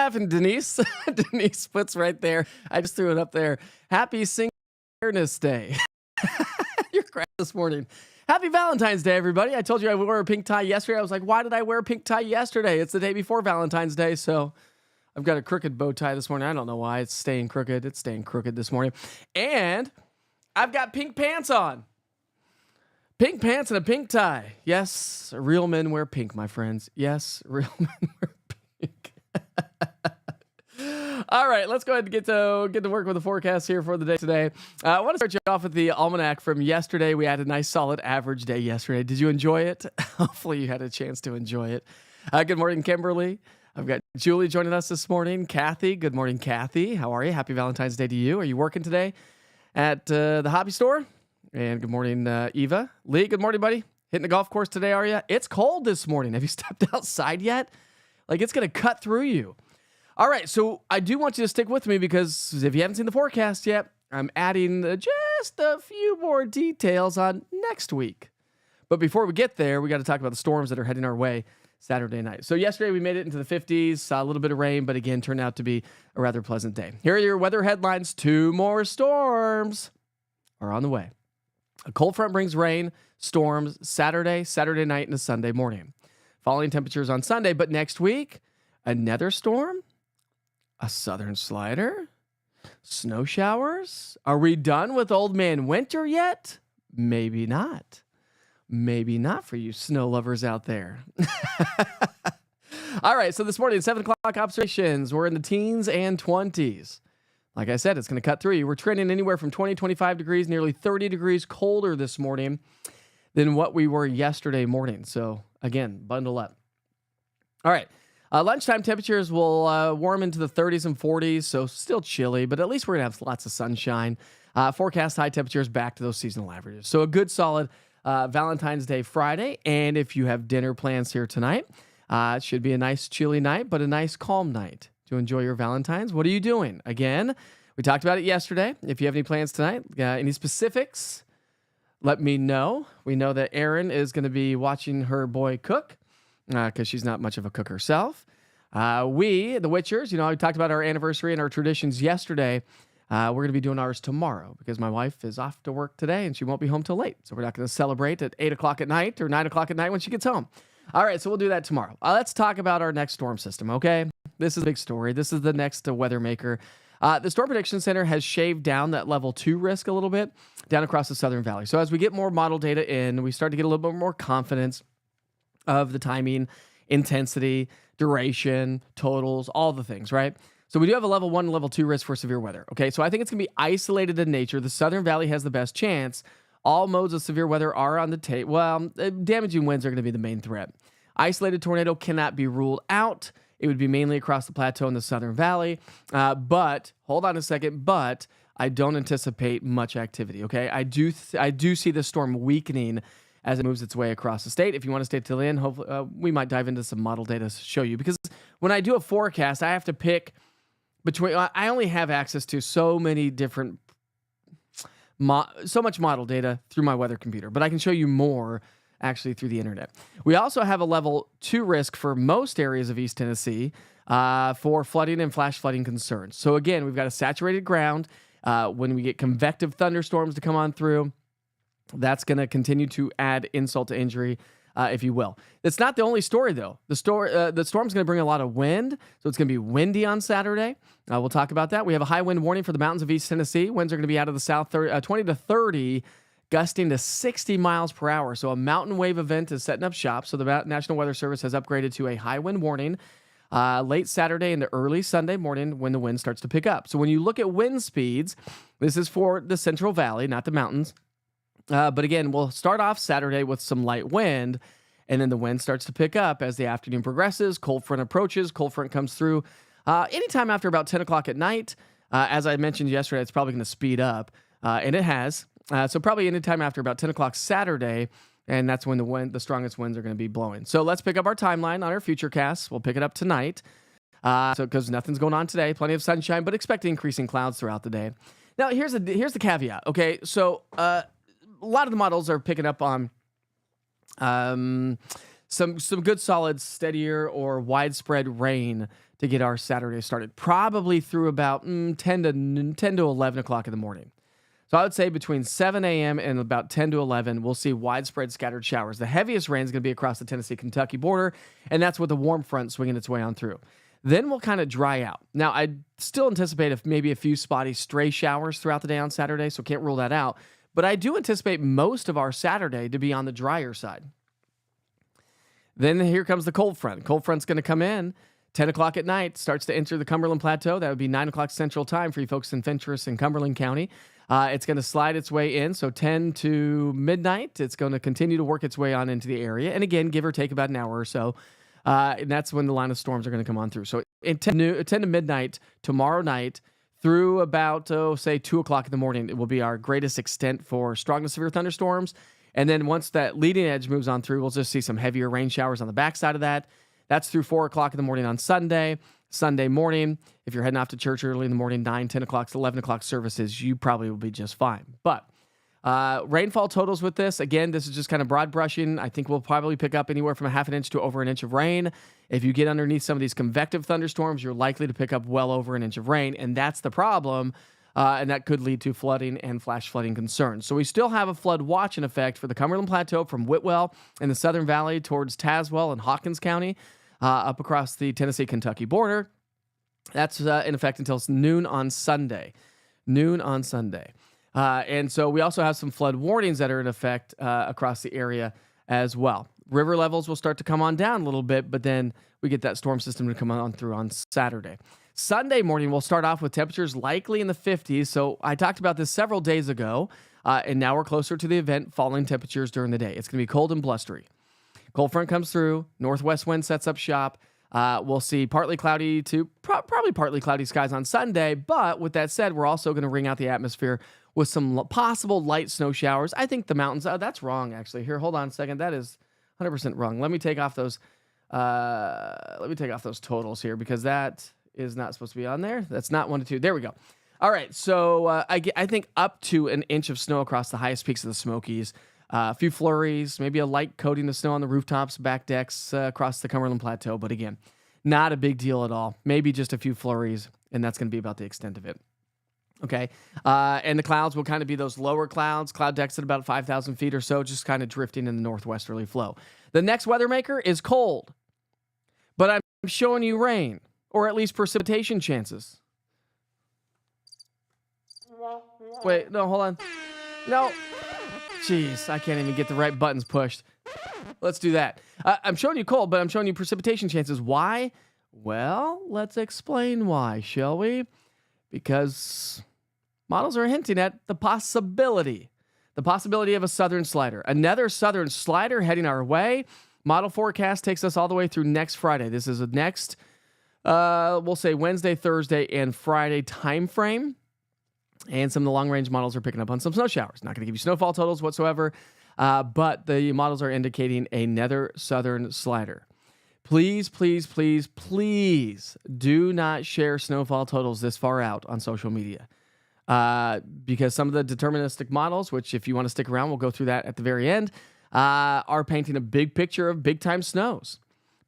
laughing, Denise? Denise puts right there. I just threw it up there. Happy Single Awareness Day. You're crap this morning. Happy Valentine's Day, everybody. I told you I wore a pink tie yesterday. I was like, why did I wear a pink tie yesterday? It's the day before Valentine's Day, so I've got a crooked bow tie this morning. I don't know why. It's staying crooked. It's staying crooked this morning. And I've got pink pants on. Pink pants and a pink tie. Yes, real men wear pink, my friends. Yes, real men wear pink. All right, let's go ahead and get to work with the forecast here for the day today. I want to start you off with the almanac from yesterday. We had a nice solid average day yesterday. Did you enjoy it? Hopefully you had a chance to enjoy it. Good morning, Kimberly. I've got Julie joining us this morning. Kathy, good morning, Kathy. How are you? Happy Valentine's Day to you. Are you working today at the hobby store? And good morning, Eva. Lee, good morning, buddy. Hitting the golf course today, are you? It's cold this morning. Have you stepped outside yet? Like, it's going to cut through you. All right, so I do want you to stick with me because if you haven't seen the forecast yet, I'm adding just a few more details on next week. But before we get there, we got to talk about the storms that are heading our way Saturday night. So yesterday we made it into the 50s, saw a little bit of rain, but again, turned out to be a rather pleasant day. Here are your weather headlines. 2 more storms are on the way. A cold front brings rain, storms Saturday night, and a Sunday morning. Falling temperatures on Sunday, but next week, another storm, a southern slider, snow showers. Are we done with old man winter yet? Maybe not. Maybe not for you snow lovers out there. All right, so this morning, 7 o'clock observations. We're in the teens and 20s. Like I said, it's going to cut through you. We're trending anywhere from 20, 25 degrees, nearly 30 degrees colder this morning than what we were yesterday morning. So, again, bundle up. All right. Lunchtime temperatures will warm into the 30s and 40s, so still chilly, but at least we're going to have lots of sunshine. Forecast high temperatures back to those seasonal averages. So, a good, solid Valentine's Day Friday. And if you have dinner plans here tonight, it should be a nice, chilly night, but a nice, calm night to enjoy your Valentine's. What are you doing? Again, we talked about it yesterday. If you have any plans tonight, any specifics, let me know. We know that Erin is going to be watching her boy cook because she's not much of a cook herself. We, the Witchers, we talked about our anniversary and our traditions yesterday. We're going to be doing ours tomorrow because my wife is off to work today and she won't be home till late. So we're not going to celebrate at 8 o'clock at night or 9 o'clock at night when she gets home. All right, so we'll do that tomorrow. Let's talk about our next storm system, okay? This is a big story. This is the next weather maker. The Storm Prediction Center has shaved down that level 2 risk a little bit down across the Southern Valley. So as we get more model data in, we start to get a little bit more confidence of the timing, intensity, duration, totals, all the things, right? So we do have a level 1 and level 2 risk for severe weather, okay? So I think it's going to be isolated in nature. The Southern Valley has the best chance. All modes of severe weather are on the table. Well, damaging winds are going to be the main threat. Isolated tornado cannot be ruled out. It would be mainly across the plateau in the Southern Valley. But hold on a second. But I don't anticipate much activity. Okay, I do see the storm weakening as it moves its way across the state. If you want to stay till the end, hopefully we might dive into some model data to show you. Because when I do a forecast, I have to pick between. I only have access to so many different, so much model data through my weather computer. But I can show you more actually through the internet. We also have a level 2 risk for most areas of East Tennessee for flooding and flash flooding concerns. So again, we've got a saturated ground. When we get convective thunderstorms to come on through, that's going to continue to add insult to injury, if you will. It's not the only story, though. The storm's going to bring a lot of wind, so it's going to be windy on Saturday. We'll talk about that. We have a high wind warning for the mountains of East Tennessee. Winds are going to be out of the south 20 to 30, gusting to 60 miles per hour. So a mountain wave event is setting up shop. So the National Weather Service has upgraded to a high wind warning late Saturday into early Sunday morning when the wind starts to pick up. So when you look at wind speeds, this is for the Central Valley, not the mountains. But again, we'll start off Saturday with some light wind, and then the wind starts to pick up as the afternoon progresses. Cold front approaches. Cold front comes through anytime after about 10 o'clock at night. As I mentioned yesterday, it's probably going to speed up, and it has. So probably anytime after about 10 o'clock Saturday, and that's when the strongest winds are going to be blowing. So let's pick up our timeline on our future casts. We'll pick it up tonight. Because nothing's going on today, plenty of sunshine, but expect increasing clouds throughout the day. Now, here's the caveat. Okay, so a lot of the models are picking up on some good, solid, steadier or widespread rain to get our Saturday started, probably through about 10 to 11 o'clock in the morning. So I would say between 7 a.m. and about 10 to 11, we'll see widespread scattered showers. The heaviest rain is going to be across the Tennessee-Kentucky border, and that's with the warm front swinging its way on through. Then we'll kind of dry out. Now, I still anticipate maybe a few spotty stray showers throughout the day on Saturday, so can't rule that out. But I do anticipate most of our Saturday to be on the drier side. Then here comes the cold front. Cold front's going to come in 10 o'clock at night, starts to enter the Cumberland Plateau. That would be 9 o'clock Central Time for you folks in Fentress and Cumberland County. It's going to slide its way in, so 10 to midnight. It's going to continue to work its way on into the area. And again, give or take about an hour or so. And that's when the line of storms are going to come on through. So in 10 to midnight tomorrow night through about, say, 2 o'clock in the morning, it will be our greatest extent for strong to severe thunderstorms. And then once that leading edge moves on through, we'll just see some heavier rain showers on the backside of that. That's through 4 o'clock in the morning on Sunday. Sunday morning, if you're heading off to church early in the morning, 9, 10 o'clock to 11 o'clock services, you probably will be just fine. But rainfall totals with this, again, this is just kind of broad brushing. I think we'll probably pick up anywhere from a half an inch to over an inch of rain. If you get underneath some of these convective thunderstorms, you're likely to pick up well over an inch of rain, and that's the problem, and that could lead to flooding and flash flooding concerns. So we still have a flood watch in effect for the Cumberland Plateau from Whitwell in the Southern Valley towards Tazewell and Hawkins County, up across the Tennessee-Kentucky border. That's in effect until noon on Sunday. And so we also have some flood warnings that are in effect across the area as well. River levels will start to come on down a little bit, but then we get that storm system to come on through on Saturday. Sunday morning, we'll start off with temperatures likely in the 50s. So I talked about this several days ago, and now we're closer to the event, falling temperatures during the day. It's going to be cold and blustery. Cold front comes through. Northwest wind sets up shop. We'll see partly cloudy to probably partly cloudy skies on Sunday. But with that said, we're also going to wring out the atmosphere with some possible light snow showers. I think the mountains. That's wrong, actually. Here, hold on a second. That is 100% wrong. Let me take off those. Totals here because that is not supposed to be on there. That's not 1 to 2. There we go. All right. So I think up to an inch of snow across the highest peaks of the Smokies. A few flurries, maybe a light coating of snow on the rooftops, back decks across the Cumberland Plateau. But again, not a big deal at all. Maybe just a few flurries, and that's going to be about the extent of it. Okay. And the clouds will kind of be those lower clouds, cloud decks at about 5,000 feet or so, just kind of drifting in the northwesterly flow. The next weather maker is cold, but I'm showing you rain, or at least precipitation chances. Wait, no, hold on. No. Jeez, I can't even get the right buttons pushed. Let's do that. I'm showing you cold, but I'm showing you precipitation chances. Why? Well, let's explain why, shall we? Because models are hinting at the possibility of a southern slider. Another southern slider heading our way. Model forecast takes us all the way through next Friday. This is the next, we'll say Wednesday, Thursday, and Friday time frame. And some of the long-range models are picking up on some snow showers. Not going to give you snowfall totals whatsoever, but the models are indicating another southern slider. Please, please, please, please do not share snowfall totals this far out on social media. Because some of the deterministic models, which if you want to stick around, we'll go through that at the very end, are painting a big picture of big-time snows.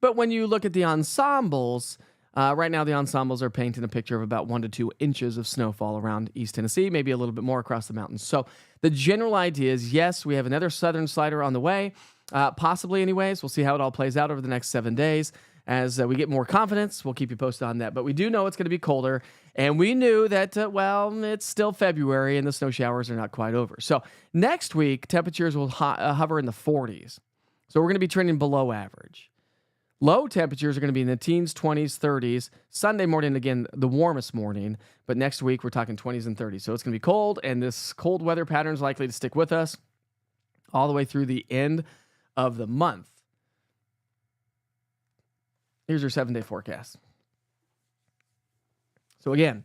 But when you look at the ensembles, right now the ensembles are painting a picture of about 1 to 2 inches of snowfall around East Tennessee, maybe a little bit more across the mountains. So the general idea is, yes, we have another southern slider on the way, possibly anyways. We'll see how it all plays out over the next 7 days. As we get more confidence, we'll keep you posted on that. But we do know it's going to be colder, and we knew that, it's still February, and the snow showers are not quite over. So next week, temperatures will hover in the 40s. So we're going to be trending below average. Low temperatures are going to be in the teens, 20s, 30s. Sunday morning, again, the warmest morning. But next week, we're talking 20s and 30s. So it's going to be cold, and this cold weather pattern is likely to stick with us all the way through the end of the month. Here's your 7-day forecast. So again,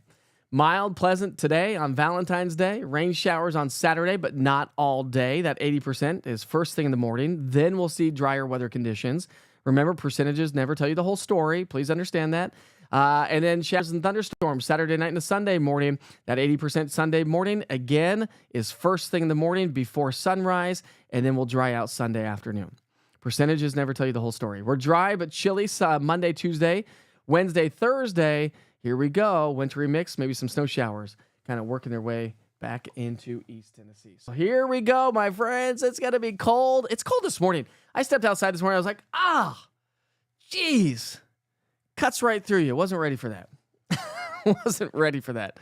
mild, pleasant today on Valentine's Day. Rain showers on Saturday, but not all day. That 80% is first thing in the morning. Then we'll see drier weather conditions. Remember, percentages never tell you the whole story. Please understand that. And then showers and thunderstorms Saturday night and Sunday morning. That 80% Sunday morning, again, is first thing in the morning before sunrise, and then we'll dry out Sunday afternoon. Percentages never tell you the whole story. We're dry but chilly Monday, Tuesday. Wednesday, Thursday, here we go. Wintry mix, maybe some snow showers kind of working their way back into East Tennessee. So here we go, my friends. It's going to be cold. It's cold this morning. I stepped outside this morning. I was like, geez. Cuts right through you. Wasn't ready for that. Wasn't ready for that.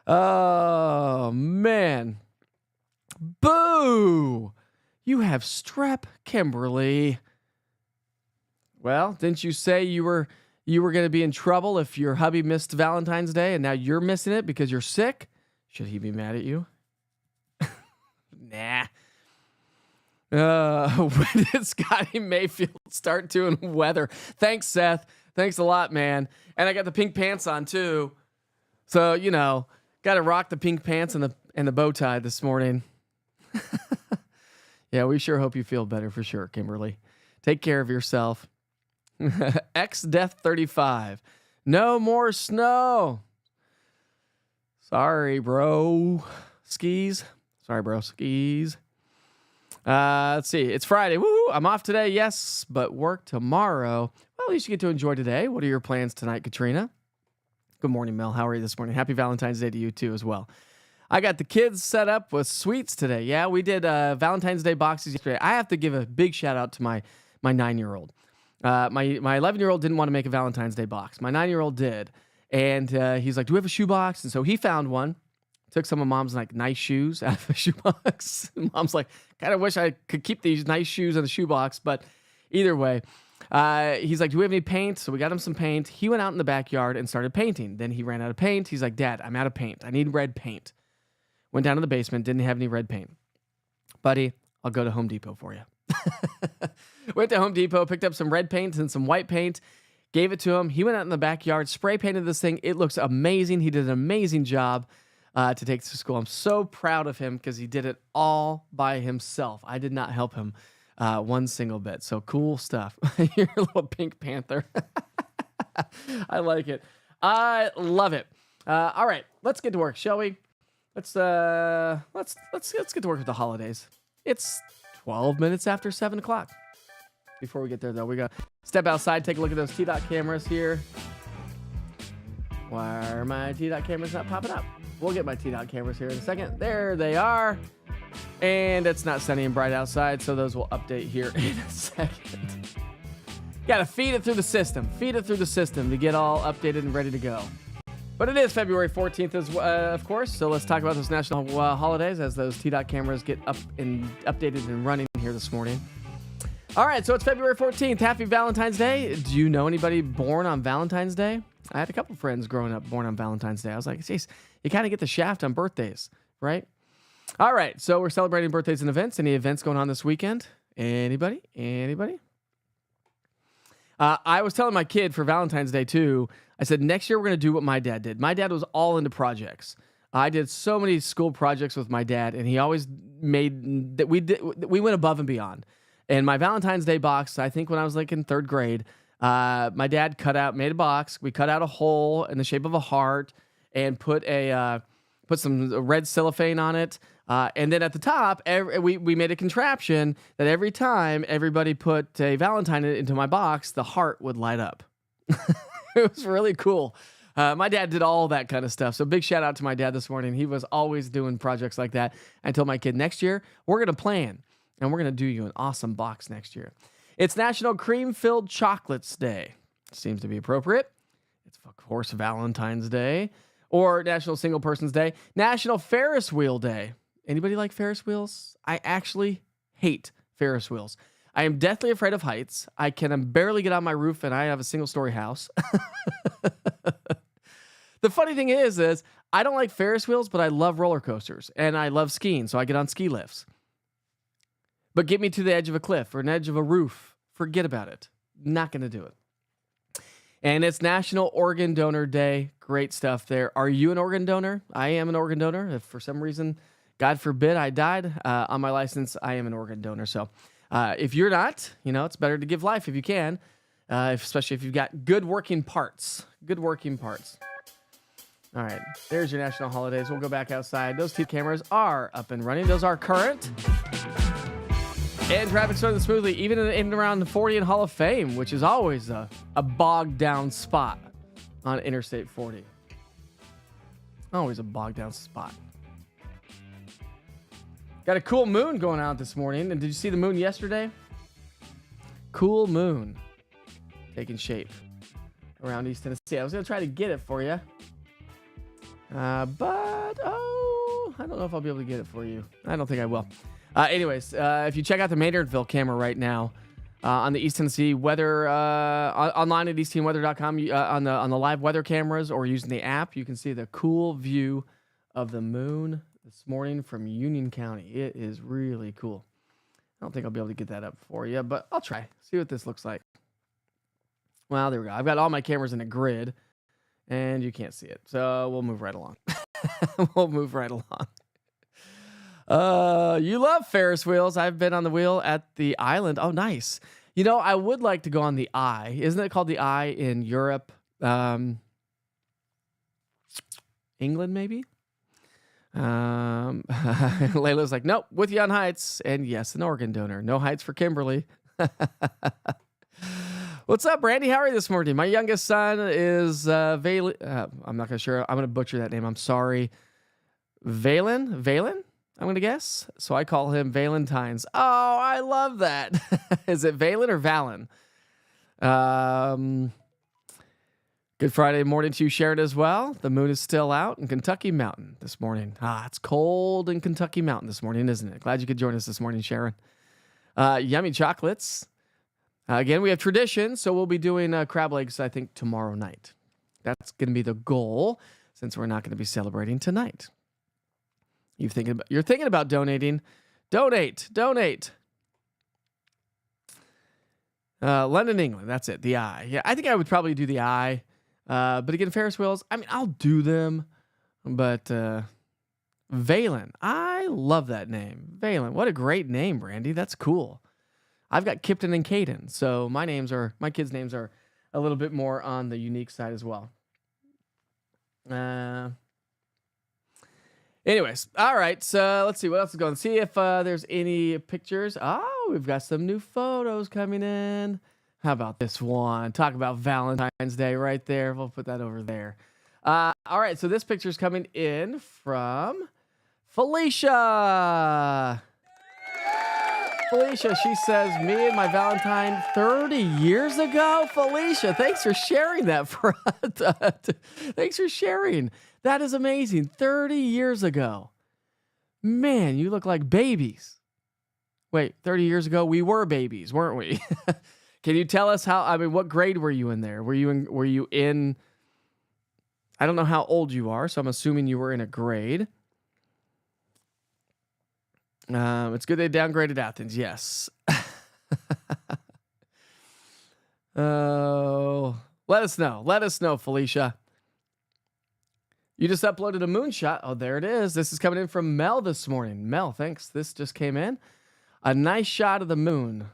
Oh, man. Boo. You have strep, Kimberly. Well, didn't you say you were going to be in trouble if your hubby missed Valentine's Day and now you're missing it because you're sick? Should he be mad at you? Nah. When did Scotty Mayfield start doing weather? Thanks, Seth. Thanks a lot, man. And I got the pink pants on too. So, got to rock the pink pants and the bow tie this morning. Yeah, we sure hope you feel better for sure, Kimberly. Take care of yourself. X-Death 35. No more snow. Sorry, bro. Skis. Sorry, bro. Skis. Let's see. It's Friday. Woo! I'm off today, yes, but work tomorrow. Well, at least you get to enjoy today. What are your plans tonight, Katrina? Good morning, Mel. How are you this morning? Happy Valentine's Day to you, too, as well. I got the kids set up with sweets today. Yeah, we did Valentine's Day boxes yesterday. I have to give a big shout out to my 9-year-old. My 11-year-old didn't want to make a Valentine's Day box. My 9-year-old did. And he's like, do we have a shoe box? And so he found one. Took some of Mom's nice shoes out of the shoebox. And Mom's like, kind of wish I could keep these nice shoes in the shoebox. But either way, he's like, do we have any paint? So we got him some paint. He went out in the backyard and started painting. Then he ran out of paint. He's like, Dad, I'm out of paint. I need red paint. Went down to the basement. Didn't have any red paint. Buddy, I'll go to Home Depot for you. Went to Home Depot, picked up some red paint and some white paint. Gave it to him. He went out in the backyard, spray painted this thing. It looks amazing. He did an amazing job to take to school. I'm so proud of him because he did it all by himself. I did not help him one single bit. So cool stuff. You're a little Pink Panther. I like it. I love it. All right, let's get to work, shall we? Let's get to work with the holidays. It's 12 minutes after 7 o'clock. Before we get there, though, we got to step outside, take a look at those T-Dot cameras here. Why are my T-Dot cameras not popping up? We'll get my T-Dot cameras here in a second. There they are. And it's not sunny and bright outside, so those will update here in a second. Got to feed it through the system. Feed it through the system to get all updated and ready to go. But it is February 14th, of course, so let's talk about those national holidays as those T-Dot cameras get up and updated and running here this morning. All right, so it's February 14th. Happy Valentine's Day. Do you know anybody born on Valentine's Day? I had a couple friends growing up born on Valentine's Day. I was like, geez, you kind of get the shaft on birthdays, right? All right, so we're celebrating birthdays and events. Any events going on this weekend? Anybody? I was telling my kid for Valentine's Day, too, I said, next year we're going to do what my dad did. My dad was all into projects. I did so many school projects with my dad, and he always made that we went above and beyond. And my Valentine's Day box, I think when I was in third grade, my dad made a box. We cut out a hole in the shape of a heart and put some red cellophane on it. And then at the top, we made a contraption that every time everybody put a Valentine into my box, the heart would light up. It was really cool. My dad did all that kind of stuff. So big shout out to my dad this morning. He was always doing projects like that. I told my kid, next year, we're going to plan. And we're going to do you an awesome box next year. It's National Cream-Filled Chocolates Day. Seems to be appropriate. It's, of course, Valentine's Day. Or National Single Persons Day. National Ferris Wheel Day. Anybody like Ferris wheels? I actually hate Ferris wheels. I am deathly afraid of heights. I can barely get on my roof, and I have a single-story house. The funny thing is I don't like Ferris wheels, but I love roller coasters. And I love skiing, so I get on ski lifts. But get me to the edge of a cliff or an edge of a roof. Forget about it. Not going to do it. And it's National Organ Donor Day. Great stuff there. Are you an organ donor? I am an organ donor. If for some reason, God forbid, I died on my license, I am an organ donor. So if you're not, it's better to give life if you can, especially if you've got good working parts. Good working parts. All right, there's your national holidays. We'll go back outside. Those T cameras are up and running. Those are current. And traffic's running smoothly, even in and around the 40 and Hall of Fame, which is always a bogged down spot on Interstate 40. Always a bogged down spot. Got a cool moon going out this morning. And did you see the moon yesterday? Cool moon taking shape around East Tennessee. I was going to try to get it for you. But I don't know if I'll be able to get it for you. I don't think I will. Anyways, if you check out the Maynardville camera right now on the East Tennessee weather, online at eastTNweather.com, on the live weather cameras or using the app, you can see the cool view of the moon this morning from Union County. It is really cool. I don't think I'll be able to get that up for you, but I'll try. See what this looks like. Well, there we go. I've got all my cameras in a grid, and you can't see it. So we'll move right along. We'll move right along. You love Ferris wheels. I've been on the wheel at the island. Oh, nice. You know, I would like to go on the Eye. Isn't it called the Eye in Europe? England, maybe? Layla's like, nope, with you on heights. And yes, an organ donor. No heights for Kimberly. What's up, Brandy? How are you this morning? My youngest son is I'm not gonna sure. I'm gonna butcher that name. I'm sorry. Valen? I'm gonna guess. So I call him Valentine's. Oh, I love that. Is it Valen or Valen? Good Friday morning to you, Sharon, as well. The moon is still out in Kentucky Mountain this morning. It's cold in Kentucky Mountain this morning, isn't it? Glad you could join us this morning, Sharon. Yummy chocolates. Again, we have tradition, so we'll be doing crab legs, I think, tomorrow night. That's going to be the goal, since we're not going to be celebrating tonight. You're thinking about donating. Donate. London, England. That's it. The Eye. Yeah, I think I would probably do the Eye. But again, Ferris wheels, I mean, I'll do them. But Valen. I love that name. Valen. What a great name, Brandy. That's cool. I've got Kipton and Caden. So my kids' names are a little bit more on the unique side as well. Anyways, all right. So let's see what else is going. See if there's any pictures. Oh, we've got some new photos coming in. How about this one? Talk about Valentine's Day right there. We'll put that over there. All right. So this picture is coming in from Felicia. Felicia, she says, me and my Valentine 30 years ago. Felicia, thanks for sharing that for us. Thanks for sharing. That is amazing. 30 years ago. Man, you look like babies. Wait, 30 years ago, we were babies, weren't we? Can you tell us what grade were you in there? Were you in, I don't know how old you are, so I'm assuming you were in a grade. It's good they downgraded Athens, yes. Oh, let us know, Felicia. You just uploaded a moonshot. Oh, there it is. This is coming in from Mel this morning. Mel, thanks. This just came in. A nice shot of the moon.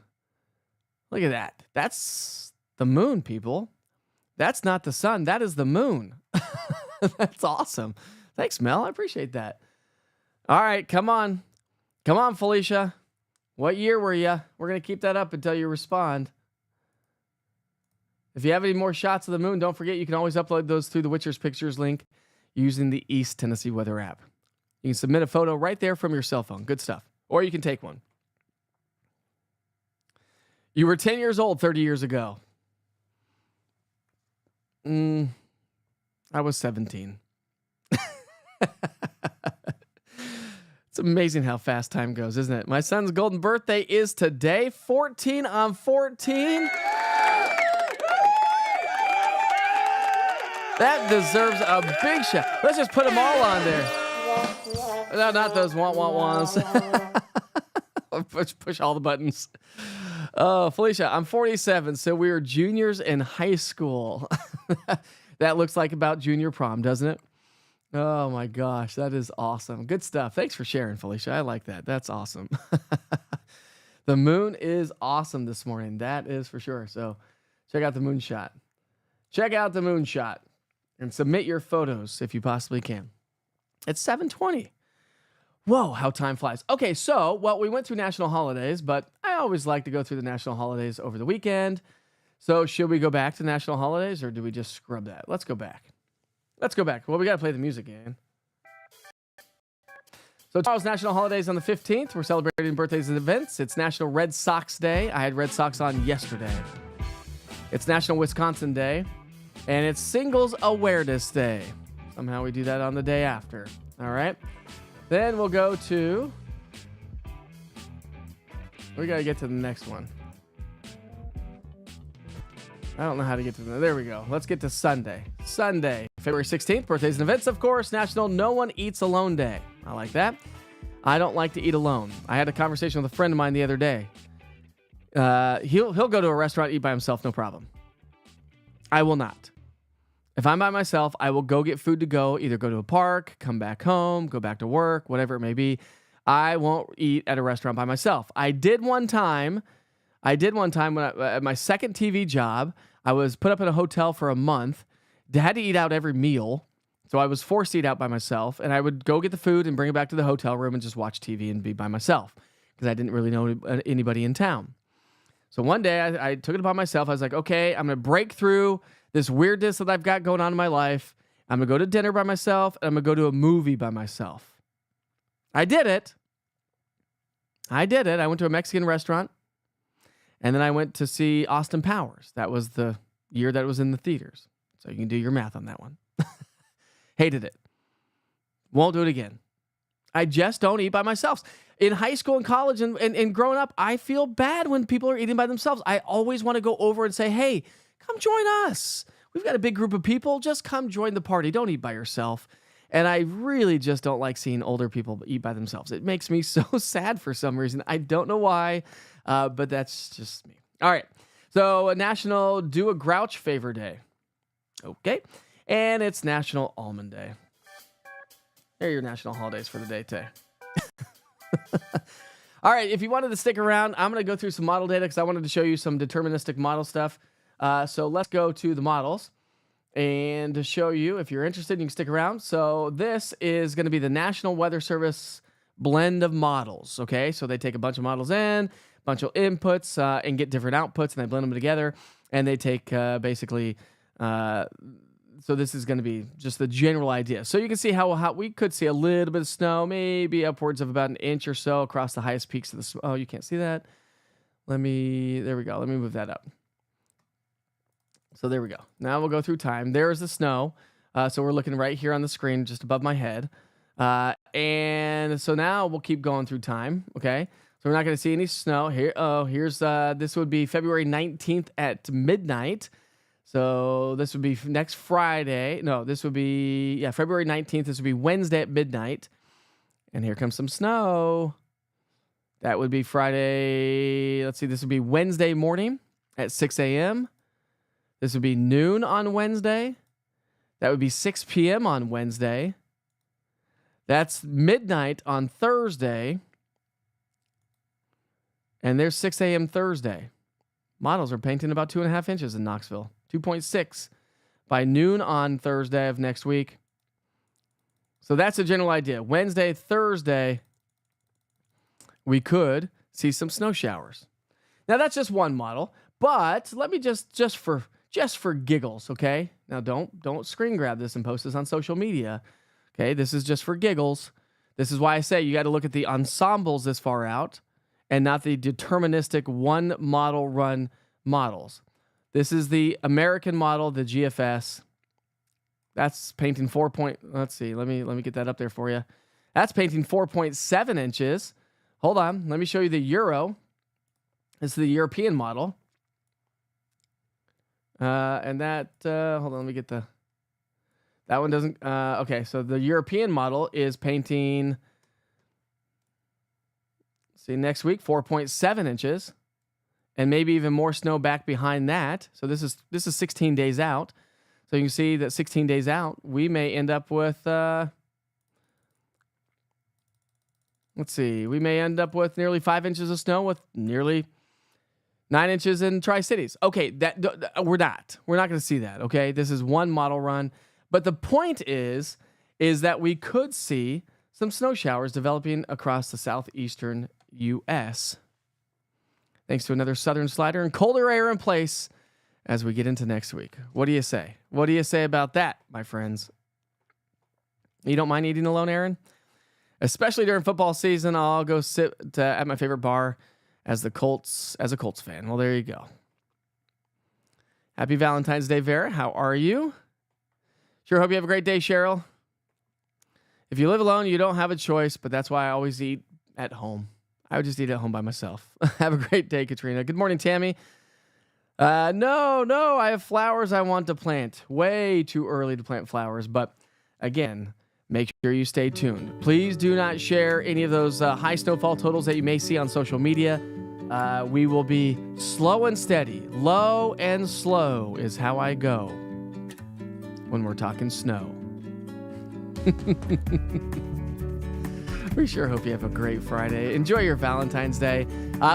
Look at that. That's the moon, people. That's not the sun. That is the moon. That's awesome. Thanks, Mel. I appreciate that. All right, come on. Come on, Felicia. What year were you? We're going to keep that up until you respond. If you have any more shots of the moon, don't forget you can always upload those through the Witcher's Pictures link using the East Tennessee Weather app. You can submit a photo right there from your cell phone. Good stuff. Or you can take one. You were 10 years old 30 years ago. I was 17. It's amazing how fast time goes, isn't it? My son's golden birthday is today, 14 on 14. That deserves a big shout. Let's just put them all on there. No, not those want-wants. Push all the buttons. Oh, Felicia, I'm 47, so we were juniors in high school. That looks like about junior prom, doesn't it? Oh my gosh, that is awesome. Good stuff. Thanks for sharing, Felicia. I like that. That's awesome. The moon is awesome this morning. That is for sure. So check out the moonshot. Check out the moonshot and submit your photos if you possibly can. It's 7:20. Whoa, how time flies. Okay, so, well, we went through national holidays, but I always like to go through the national holidays over the weekend. So should we go back to national holidays or do we just scrub that? Let's go back. Well, we got to play the music again. So tomorrow's national holidays on the 15th. We're celebrating birthdays and events. It's National Red Sox Day. I had Red Sox on yesterday. It's National Wisconsin Day. And it's Singles Awareness Day. Somehow we do that on the day after. All right. Then we'll go to... We got to get to the next one. I don't know how to get to the... There we go. Let's get to Sunday. Sunday, February 16th, birthdays and events, of course. National No One Eats Alone Day. I like that. I don't like to eat alone. I had a conversation with a friend of mine the other day. He'll go to a restaurant, eat by himself, no problem. I will not. If I'm by myself, I will go get food to go, either go to a park, come back home, go back to work, whatever it may be. I won't eat at a restaurant by myself. I did one time when at my second TV job. I was put up in a hotel for a month. Had to eat out every meal. So I was forced to eat out by myself. And I would go get the food and bring it back to the hotel room and just watch TV and be by myself. Because I didn't really know anybody in town. So one day I took it upon myself. I was like, okay, I'm going to break through this weirdness that I've got going on in my life. I'm going to go to dinner by myself. And I'm going to go to a movie by myself. I did it. I went to a Mexican restaurant. And then I went to see Austin Powers. That was the year that it was in the theaters. So you can do your math on that one. Hated it. Won't do it again. I just don't eat by myself. In high school and college and growing up, I feel bad when people are eating by themselves. I always want to go over and say, hey, come join us. We've got a big group of people. Just come join the party. Don't eat by yourself. And I really just don't like seeing older people eat by themselves. It makes me so sad for some reason. I don't know why, but that's just me. All right. So National Do a Grouch Favor Day. Okay. And it's National Almond Day. There are your national holidays for the day today. All right. If you wanted to stick around, I'm going to go through some model data because I wanted to show you some deterministic model stuff. So let's go to the models. And to show you, if you're interested, you can stick around. So this is going to be the National Weather Service blend of models, okay? So they take a bunch of models in, a bunch of inputs, and get different outputs, and they blend them together. And they take basically... so this is going to be just the general idea. So you can see how we could see a little bit of snow, maybe upwards of about an inch or so across the highest peaks of the... Oh, you can't see that? There we go. Let me move that up. So there we go. Now we'll go through time. There's the snow. So we're looking right here on the screen, just above my head. And so now we'll keep going through time. Okay. So we're not going to see any snow here. Oh, here's, this would be February 19th at midnight. So this would be next Friday. No, this would be, February 19th. This would be Wednesday at midnight. And here comes some snow. That would be Friday. Let's see. This would be Wednesday morning at 6 a.m. This would be noon on Wednesday. That would be 6 p.m. on Wednesday. That's midnight on Thursday. And there's 6 a.m. Thursday. Models are painting about 2.5 inches in Knoxville. 2.6 by noon on Thursday of next week. So that's the general idea. Wednesday, Thursday, we could see some snow showers. Now that's just one model, but let me just for giggles, okay? Now don't screen grab this and post this on social media. Okay, this is just for giggles. This is why I say you got to look at the ensembles this far out and not the deterministic one model run models. This is the American model, the GFS. That's painting let's see, let me get that up there for you. That's painting 4.7 inches. Hold on, let me show you the Euro. This is the European model. And that, hold on, let me get that one doesn't, okay, so the European model is painting, see, next week, 4.7 inches, and maybe even more snow back behind that. So this is 16 days out. So you can see that 16 days out, we may end up with, let's see, we may end up with nearly 5 inches of snow with nearly 9 inches in Tri-Cities. Okay, we're not going to see that, okay? This is one model run. But the point is that we could see some snow showers developing across the southeastern U.S. thanks to another southern slider and colder air in place as we get into next week. What do you say? What do you say about that, my friends? You don't mind eating alone, Aaron? Especially during football season, I'll go sit at my favorite bar as a Colts fan. Well, there you go. Happy Valentine's Day, Vera. How are you? Sure hope you have a great day, Cheryl. If you live alone, you don't have a choice, but that's why I always eat at home. I would just eat at home by myself. Have a great day, Katrina. Good morning, Tammy. No, I have flowers I want to plant. Way too early to plant flowers, but again, make sure you stay tuned. Please do not share any of those high snowfall totals that you may see on social media. We will be slow and steady. Low and slow is how I go when we're talking snow. We sure hope you have a great Friday. Enjoy your Valentine's Day.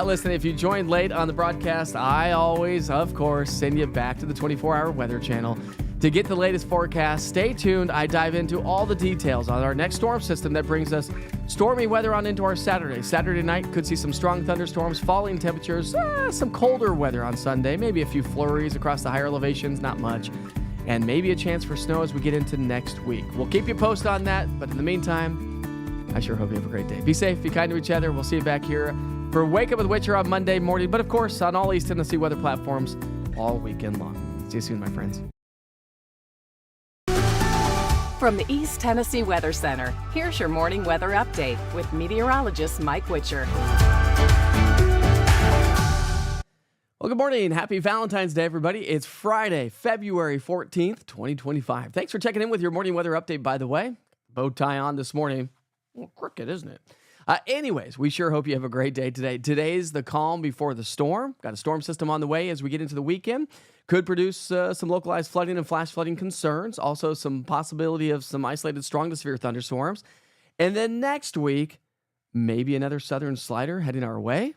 Listen, if you joined late on the broadcast, I always, of course, send you back to the 24-hour Weather Channel to get the latest forecast. Stay tuned. I dive into all the details on our next storm system that brings us stormy weather on into our Saturday. Saturday night could see some strong thunderstorms, falling temperatures, some colder weather on Sunday, maybe a few flurries across the higher elevations, not much, and maybe a chance for snow as we get into next week. We'll keep you posted on that, but in the meantime, I sure hope you have a great day. Be safe, be kind to each other. We'll see you back here for Wake Up with Witcher on Monday morning, but of course on all East Tennessee weather platforms all weekend long. See you soon, my friends. From the East Tennessee Weather Center, here's your morning weather update with meteorologist Mike Witcher. Well, good morning. Happy Valentine's Day, everybody. It's Friday, February 14th, 2025. Thanks for checking in with your morning weather update, by the way. Bow tie on this morning. Well, crooked, isn't it? Anyways, we sure hope you have a great day today. Today's the calm before the storm. Got a storm system on the way as we get into the weekend. Could produce some localized flooding and flash flooding concerns. Also, some possibility of some isolated strong to severe thunderstorms. And then next week, maybe another southern slider heading our way.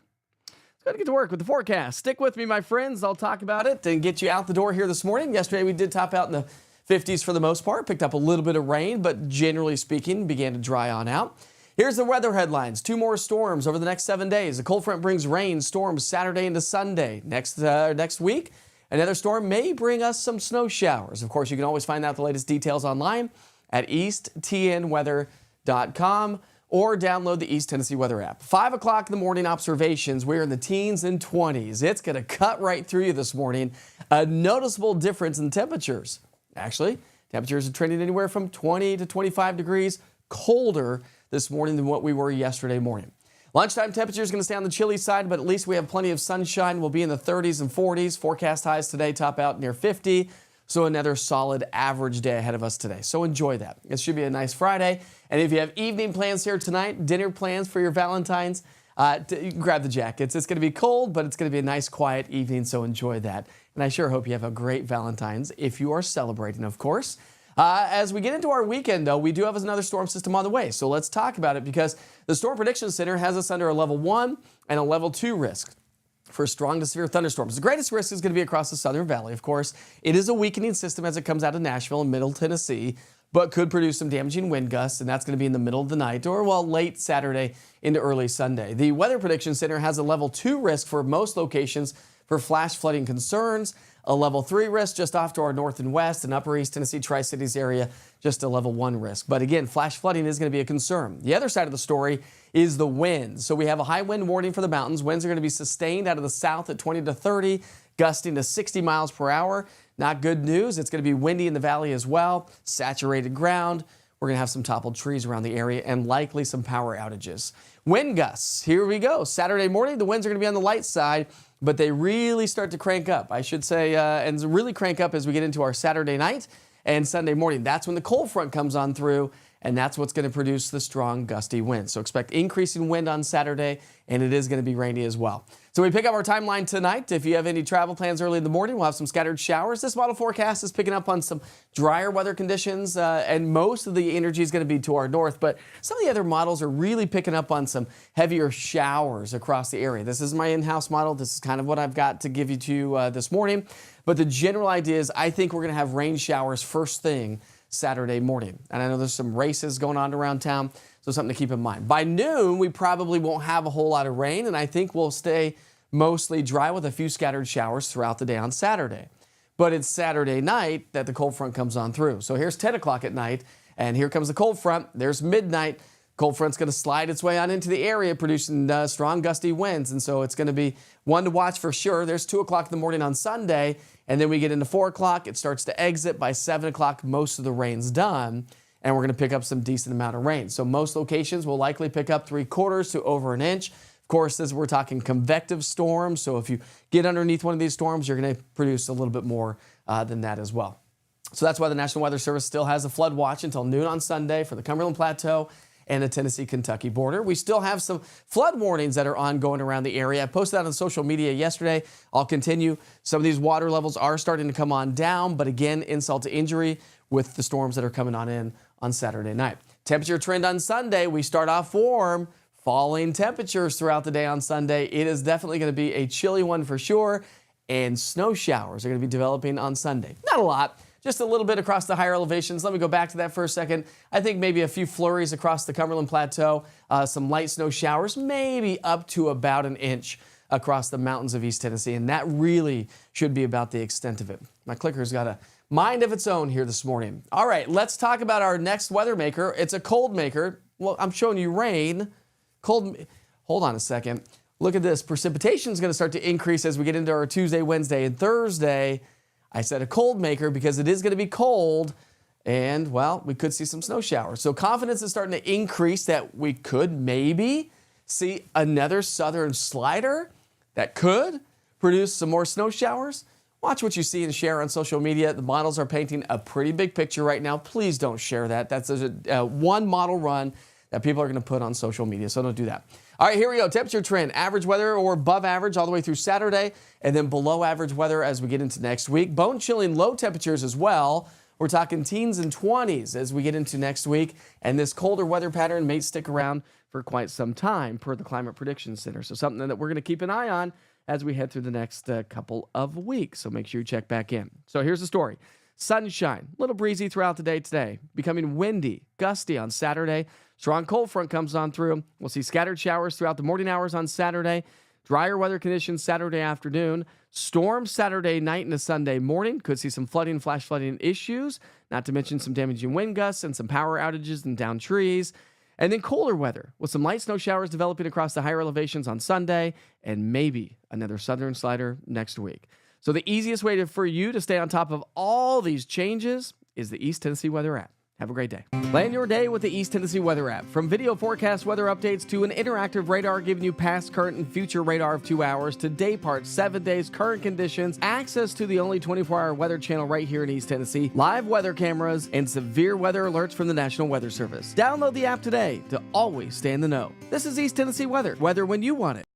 Let's go to get to work with the forecast. Stick with me, my friends. I'll talk about it and get you out the door here this morning. Yesterday, we did top out in the 50s for the most part. Picked up a little bit of rain, but generally speaking, began to dry on out. Here's the weather headlines. 2 more storms over the next 7 days. The cold front brings rain, storms Saturday into Sunday. Next week, another storm may bring us some snow showers. Of course, you can always find out the latest details online at eastTNweather.com or download the East Tennessee Weather app. 5 o'clock in the morning observations. We're in the teens and 20s. It's going to cut right through you this morning. A noticeable difference in temperatures. Actually, temperatures are trending anywhere from 20 to 25 degrees colder this morning than what we were yesterday morning. Lunchtime temperature is going to stay on the chilly side, but at least we have plenty of sunshine. We'll be in the 30s and 40s. Forecast highs today top out near 50. So another solid average day ahead of us today. So enjoy that. It should be a nice Friday. And if you have evening plans here tonight, dinner plans for your Valentine's, you can grab the jackets. It's going to be cold, but it's going to be a nice quiet evening. So enjoy that. And I sure hope you have a great Valentine's if you are celebrating, of course. As we get into our weekend, though, we do have another storm system on the way. So let's talk about it because the Storm Prediction Center has us under a level 1 and a level 2 risk for strong to severe thunderstorms. The greatest risk is going to be across the Southern Valley, of course. It is a weakening system as it comes out of Nashville and Middle Tennessee, but could produce some damaging wind gusts, and that's going to be in the middle of the night or, well, late Saturday into early Sunday. The Weather Prediction Center has a level 2 risk for most locations for flash flooding concerns, a level 3 risk just off to our north and west and upper East Tennessee Tri-Cities area, just a level 1 risk. But again, flash flooding is going to be a concern. The other side of the story is the winds. So we have a high wind warning for the mountains. Winds are going to be sustained out of the south at 20 to 30, gusting to 60 miles per hour. Not good news. It's going to be windy in the valley as well. Saturated ground. We're going to have some toppled trees around the area and likely some power outages. Wind gusts. Here we go. Saturday morning, the winds are going to be on the light side, but they really start to crank up, I should say, and really crank up as we get into our Saturday night and Sunday morning. That's when the cold front comes on through, and that's what's going to produce the strong gusty wind. So expect increasing wind on Saturday, and it is going to be rainy as well. So we pick up our timeline tonight. If you have any travel plans early in the morning, we'll have some scattered showers. This model forecast is picking up on some drier weather conditions, and most of the energy is going to be to our north, but some of the other models are really picking up on some heavier showers across the area. This is my in-house model. This is kind of what I've got to give you to this morning, but the general idea is I think we're going to have rain showers first thing Saturday morning. And I know there's some races going on around town, so something to keep in mind. By noon, we probably won't have a whole lot of rain, and I think we'll stay mostly dry with a few scattered showers throughout the day on Saturday. But it's Saturday night that the cold front comes on through. So here's 10 o'clock at night, and here comes the cold front. There's midnight. Cold front's going to slide its way on into the area, producing strong gusty winds. And so it's going to be one to watch for sure. There's 2 o'clock in the morning on Sunday, and then we get into 4 o'clock. It starts to exit. By 7 o'clock, most of the rain's done, and we're going to pick up some decent amount of rain. So most locations will likely pick up 3/4 to over an inch. Of course, as we're talking convective storms, so if you get underneath one of these storms, you're going to produce a little bit more than that as well. So that's why the National Weather Service still has a flood watch until noon on Sunday for the Cumberland Plateau and the Tennessee-Kentucky border. We still have some flood warnings that are ongoing around the area. I posted that on social media yesterday. I'll continue. Some of these water levels are starting to come on down, but again, insult to injury with the storms that are coming in on Saturday night. Temperature trend on Sunday, we start off warm, falling temperatures throughout the day on Sunday. It is definitely going to be a chilly one for sure, and snow showers are going to be developing on Sunday. Not a lot. Just a little bit across the higher elevations. Let me go back to that for a second. I think maybe a few flurries across the Cumberland Plateau, some light snow showers, maybe up to about an inch across the mountains of East Tennessee, and that really should be about the extent of it. My clicker's got a mind of its own here this morning. All right, let's talk about our next weather maker. It's a cold maker. Well, I'm showing you rain. Hold on a second. Look at this. Precipitation is going to start to increase as we get into our Tuesday, Wednesday, and Thursday. I said a cold maker because it is going to be cold, and, well, we could see some snow showers. So confidence is starting to increase that we could maybe see another southern slider that could produce some more snow showers. Watch what you see and share on social media. The models are painting a pretty big picture right now. Please don't share that. That's a one model run that people are going to put on social media, so don't do that. All right, here we go. Temperature trend. Average weather or above average all the way through Saturday, and then below average weather as we get into next week. Bone-chilling low temperatures as well. We're talking teens and 20s as we get into next week, and this colder weather pattern may stick around for quite some time per the Climate Prediction Center. So something that we're going to keep an eye on as we head through the next couple of weeks. So make sure you check back in. So here's the story. Sunshine, a little breezy throughout the day today, becoming windy, gusty on Saturday. Strong cold front comes on through. We'll see scattered showers throughout the morning hours on Saturday. Drier weather conditions Saturday afternoon. Storms Saturday night into Sunday morning. Could see some flooding, flash flooding issues, not to mention some damaging wind gusts and some power outages and down trees. And then colder weather with some light snow showers developing across the higher elevations on Sunday and maybe another southern slider next week. So the easiest way for you to stay on top of all these changes is the East Tennessee Weather app. Have a great day. Plan your day with the East Tennessee Weather app. From video forecast weather updates to an interactive radar giving you past, current, and future radar of 2 hours to day part, 7 days, current conditions, access to the only 24-hour weather channel right here in East Tennessee, live weather cameras, and severe weather alerts from the National Weather Service. Download the app today to always stay in the know. This is East Tennessee Weather. Weather when you want it.